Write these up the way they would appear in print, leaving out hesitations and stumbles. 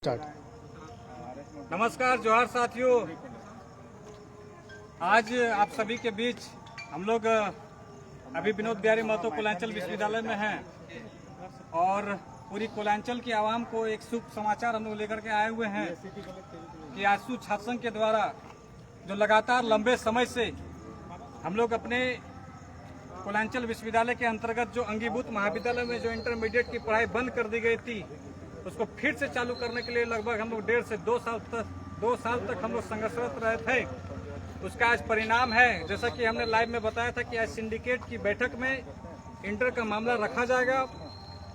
Start. नमस्कार, जोहार साथियों। आज आप सभी के बीच हम लोग अभी विनोद बिहारी महतो कोलांचल विश्वविद्यालय में हैं और पूरी कोलांचल की आवाम को एक शुभ समाचार हम लोग लेकर के आए हुए हैं कि आशु छात्र संघ के द्वारा जो लगातार लंबे समय से हम लोग अपने कोलांचल विश्वविद्यालय के अंतर्गत जो अंगीभूत महाविद्यालय में जो इंटरमीडिएट की पढ़ाई बंद कर दी गई थी, उसको फिर से चालू करने के लिए लगभग हम लोग 1.5 से 2 साल तक हम लोग संघर्षरत रहे थे। उसका आज परिणाम है, जैसा कि हमने लाइव में बताया था कि आज सिंडिकेट की बैठक में इंटर का मामला रखा जाएगा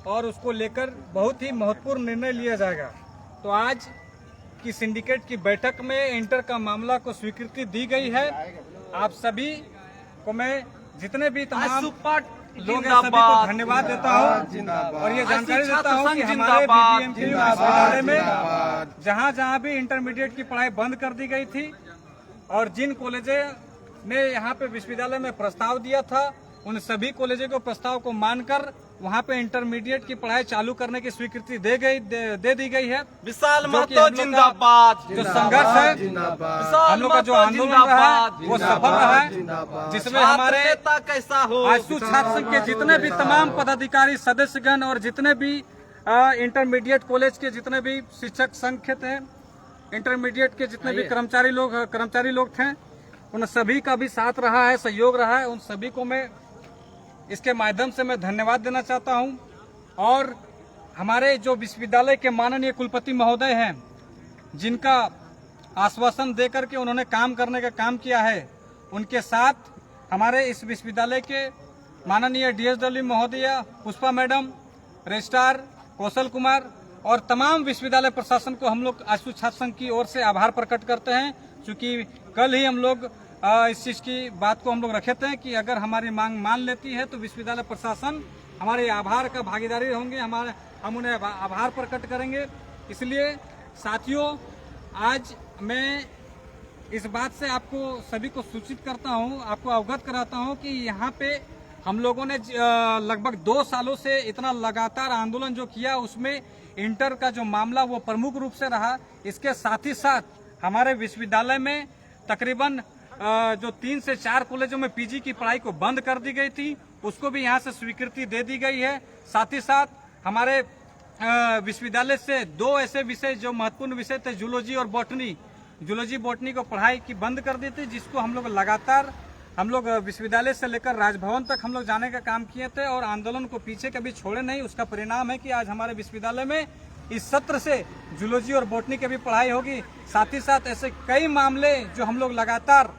और उसको लेकर बहुत ही महत्वपूर्ण निर्णय लिया जाएगा। तो आज की सिंडिकेट की बैठक में इंटर का मामला को स्वीकृति दी गई है। आप सभी को मैं जितने भी तमाम लोग हैं सभी को धन्यवाद देता हूं और ये जानकारी देता हूं कि हमारे बीबीएमके विश्वविद्यालय में जहां भी इंटरमीडिएट की पढ़ाई बंद कर दी गई थी और जिन कॉलेजों ने यहाँ पे विश्वविद्यालय में प्रस्ताव दिया था, उन सभी कॉलेजों को प्रस्ताव को मानकर वहाँ पे इंटरमीडिएट की पढ़ाई चालू करने की स्वीकृति दे दी गई है। विशाल महतो जिंदाबाद। जो संघर्ष है, हम लोग का जो आंदोलन रहा है वो सफल रहा है, जिसमें हमारे नेता कैसा हो, आशु छात्र संघ के जितने भी तमाम पदाधिकारी सदस्यगण और जितने भी इंटरमीडिएट कॉलेज के जितने भी शिक्षक संघ थे, इंटरमीडिएट के जितने भी कर्मचारी लोग थे, उन सभी का भी साथ रहा है, सहयोग रहा है। उन सभी को मैं इसके माध्यम से मैं धन्यवाद देना चाहता हूं और हमारे जो विश्वविद्यालय के माननीय कुलपति महोदय हैं, जिनका आश्वासन देकर के उन्होंने काम करने का काम किया है, उनके साथ हमारे इस विश्वविद्यालय के माननीय डीएसडब्ल्यू महोदया पुष्पा मैडम, रजिस्ट्रार कौशल कुमार और तमाम विश्वविद्यालय प्रशासन को हम लोग आशु छात्र संघ की ओर से आभार प्रकट करते हैं। क्योंकि कल ही हम लोग इस चीज की बात को हम लोग रखे थे कि अगर हमारी मांग मान लेती है तो विश्वविद्यालय प्रशासन हमारे आभार का भागीदारी होंगे, हम उन्हें आभार प्रकट करेंगे। इसलिए साथियों, आज मैं इस बात से आपको सभी को सूचित करता हूं, आपको अवगत कराता हूं कि यहाँ पे हम लोगों ने लगभग 2 सालों से इतना लगातार आंदोलन जो किया, उसमें इंटर का जो मामला वो प्रमुख रूप से रहा। इसके साथ ही साथ हमारे विश्वविद्यालय में तकरीबन जो 3 से 4 कॉलेजों में पीजी की पढ़ाई को बंद कर दी गई थी, उसको भी यहाँ से स्वीकृति दे दी गई है। साथ ही साथ हमारे विश्वविद्यालय से 2 ऐसे विषय जो महत्वपूर्ण विषय थे, जूलॉजी बॉटनी को पढ़ाई की बंद कर दी थी, जिसको हम लोग लगातार विश्वविद्यालय से लेकर राजभवन तक हम लोग जाने का काम किए थे और आंदोलन को पीछे कभी छोड़े नहीं। उसका परिणाम है कि आज हमारे विश्वविद्यालय में इस सत्र से जूलॉजी और बॉटनी की भी पढ़ाई होगी। साथ ही साथ ऐसे कई मामले जो हम लोग लगातार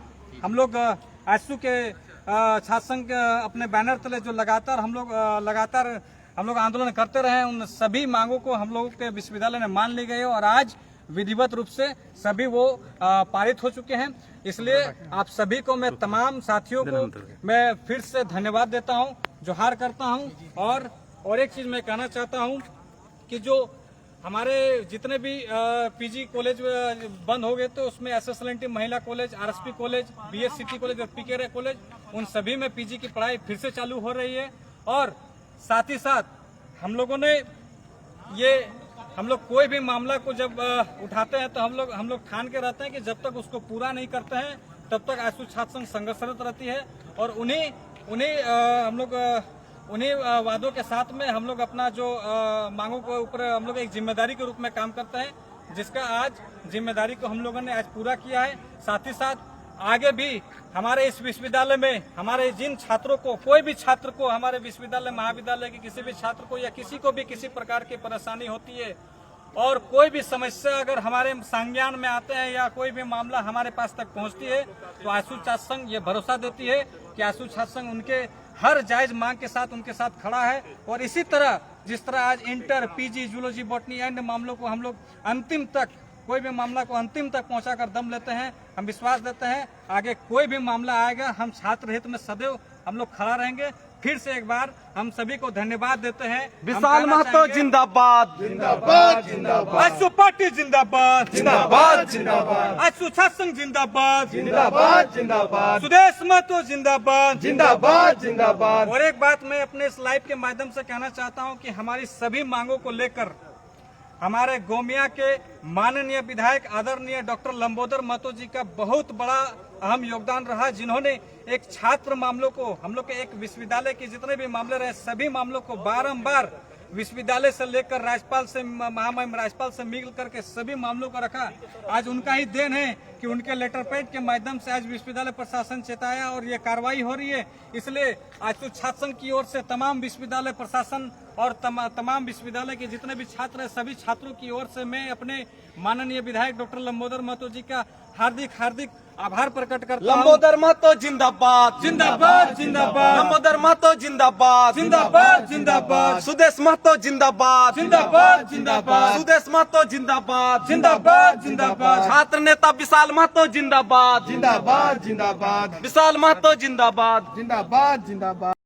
आशु के छात्र संघ अपने बैनर तले जो लगातार हम लोग आंदोलन करते रहे, उन सभी मांगों को हम लोगों के विश्वविद्यालय ने मान ली गई है और आज विधिवत रूप से सभी वो पारित हो चुके हैं। इसलिए आप सभी को मैं तमाम साथियों को मैं फिर से धन्यवाद देता हूं, जोहार करता हूं और एक चीज मैं कहना चाहता हूं कि जो हमारे जितने भी पीजी कॉलेज बंद हो गए तो उसमें एसएसएलएनटी महिला कॉलेज, आरएसपी कॉलेज, बीएससीटी कॉलेज और पीके कॉलेज, उन सभी में पीजी की पढ़ाई फिर से चालू हो रही है। और साथ ही साथ हम लोग कोई भी मामला को जब उठाते हैं तो हम लोग ठान के रहते हैं कि जब तक उसको पूरा नहीं करते हैं तब तक आशु छात्र संघ संघर्षरत रहती है और उन्हीं वादों के साथ में हम लोग अपना जो मांगों के ऊपर हम लोग एक जिम्मेदारी के रूप में काम करते हैं, जिसका आज जिम्मेदारी को हम लोगों ने आज पूरा किया है। साथ ही साथ आगे भी हमारे इस विश्वविद्यालय में हमारे जिन छात्रों को, कोई भी छात्र को, हमारे विश्वविद्यालय महाविद्यालय के किसी भी छात्र को या किसी को भी किसी प्रकार की परेशानी होती है और कोई भी समस्या अगर हमारे संज्ञान में आते हैं या कोई भी मामला हमारे पास तक पहुंचती है तो आशु छात्र संघ ये भरोसा देती है कि आशु छात्र संघ उनके हर जायज मांग के साथ उनके साथ खड़ा है। और इसी तरह जिस तरह आज inter, PG, zoology, botany and मामलों को हम लोग अंतिम तक, कोई भी मामला को अंतिम तक पहुंचाकर दम लेते हैं, हम विश्वास देते हैं आगे कोई भी मामला आएगा हम छात्र हित में सदैव हम लोग खड़ा रहेंगे। फिर से एक बार हम सभी को धन्यवाद देते हैं। विशाल महतो जिंदाबाद, जिंदाबाद जिंदाबाद, आशु पार्टी जिंदाबाद, जिंदाबाद जिंदाबाद, आशु छात्र संघ जिंदाबाद, जिंदाबाद जिंदाबाद, सुदेश महतो जिंदाबाद, जिंदाबाद जिंदाबाद। और एक बात मैं अपने इस लाइव के माध्यम से कहना चाहता हूं कि हमारी सभी मांगों को लेकर हमारे गोमिया के माननीय विधायक आदरणीय डॉक्टर लंबोदर महतो जी का बहुत बड़ा अहम योगदान रहा, जिन्होंने एक छात्र मामलों को, हम लोग के एक विश्वविद्यालय के जितने भी मामले रहे सभी मामलों को बारंबार विश्वविद्यालय से लेकर राज्यपाल से, महामहिम राज्यपाल से मिल करके सभी मामलों को रखा। आज उनका ही देन है कि उनके लेटर पैड के माध्यम से आज विश्वविद्यालय प्रशासन चेताया और ये कार्रवाई हो रही है। इसलिए आज तो छात्र संघ की ओर से तमाम विश्वविद्यालय प्रशासन और तमाम विश्वविद्यालय के जितने भी छात्र हैं सभी छात्रों की ओर से मैं अपने माननीय विधायक डॉक्टर लंबोदर महतो जी का हार्दिक आभार प्रकट करता हूं। लंबोदर महतो जिंदाबाद, जिंदाबाद जिंदाबाद, लंबोदर महतो जिंदाबाद, जिंदाबाद जिंदाबाद, सुदेश महतो जिंदाबाद, जिंदाबाद जिंदाबाद, सुदेश महतो जिंदाबाद, जिंदाबाद जिंदाबाद, छात्र नेता विशाल महतो जिंदाबाद, जिंदाबाद जिंदाबाद, विशाल महतो जिंदाबाद। जिंदाबाद जिंदाबाद।